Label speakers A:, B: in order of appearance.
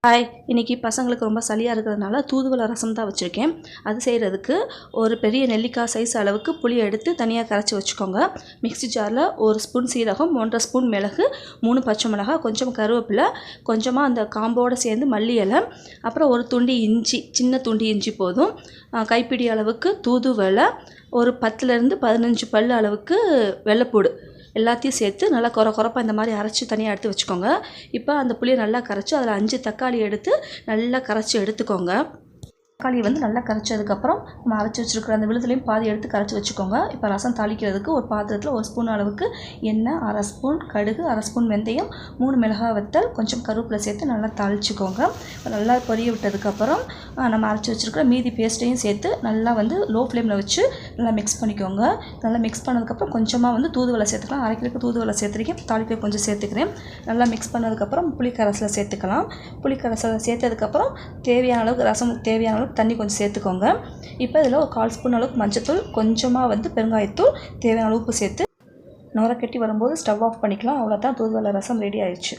A: Hi, இன்றைக்கி பசங்களுக்கு ரொம்ப சளியாக இருக்கிறதுனால தூதுவளை ரசம் தான் வச்சுருக்கேன். அது செய்கிறதுக்கு ஒரு பெரிய நெல்லிக்காய் சைஸ் அளவுக்கு புளியை எடுத்து தனியாக கரைச்சி வச்சுக்கோங்க. மிக்ஸி ஜாரில் 1 ஸ்பூன் சீரகம், 1.5 ஸ்பூன் மிளகு, 3 பச்சை மிளகாய், கொஞ்சம் கருவேப்பிலை, கொஞ்சமாக அந்த காம்போடு சேர்ந்து மல்லி இலை, அப்புறம் ஒரு துண்டு இஞ்சி, சின்ன துண்டு இஞ்சி போதும், கைப்பிடி அளவுக்கு தூதுவளை, ஒரு 10லேருந்து 15 பல் அளவுக்கு வெள்ளைப்பூடு எல்லாத்தையும் சேர்த்து நல்லா கொரப்பாக இந்த மாதிரி அரைச்சி தனியாக எடுத்து வச்சுக்கோங்க. இப்போ அந்த புளியை நல்லா கரைச்சி அதில் 5 தக்காளி எடுத்து நல்லா கரைச்சி எடுத்துக்கோங்க. தக்காளி நல்லா கரைச்சதுக்கப்புறம் நம்ம அரைச்சி வச்சுருக்கிற அந்த விழுதுலையும் பாதி எடுத்து கரைச்சி வச்சுக்கோங்க. இப்போ ரசம் தாளிக்கிறதுக்கு ஒரு பாத்திரத்தில் 1 ஸ்பூன் அளவுக்கு எண்ணெய், 1/2 ஸ்பூன் கடுகு, 1/2 ஸ்பூன் வெந்தயம், 3 மிளகாய் வத்தல், கொஞ்சம் கருவேப்பிலை சேர்த்து நல்லா தாளிச்சிக்கோங்க. நல்லா பொரிய விட்டதுக்கப்புறம் நம்ம அரைச்சி வச்சுருக்கிற மீதி பேஸ்ட்டையும் சேர்த்து நல்லா லோ ஃப்ளேமில் வச்சு நல்லா மிக்ஸ் பண்ணிக்கோங்க. நல்லா மிக்ஸ் பண்ணதுக்கப்புறம் கொஞ்சமாக தூதுவளை சேர்த்துக்கலாம். அரைக்கிறதுக்கு தூதுவளை சேர்த்துருக்கேன், தாளிக்க கொஞ்சம் சேர்த்துக்கிறேன். நல்லா மிக்ஸ் பண்ணதுக்கப்புறம் புளிக்கரைசலை சேர்த்துக்கலாம். புளிக்கரைசலை சேர்த்ததுக்கப்புறம் தேவையான அளவுக்கு ரசமுக்கு தேவையான அளவுக்கு தண்ணி கொஞ்சம் சேர்த்துக்கோங்க. இப்போ இதில் ஒரு 1/4 ஸ்பூன் அளவுக்கு மஞ்சத்தூள், கொஞ்சமாக பெருங்காயத்தூள், தேவையான உப்பு சேர்த்து நுர கட்டி வரும்போது ஸ்டவ் ஆஃப் பண்ணிக்கலாம். அவ்வளோதான், தூதுவளை ரசம் ரெடி ஆயிடுச்சு.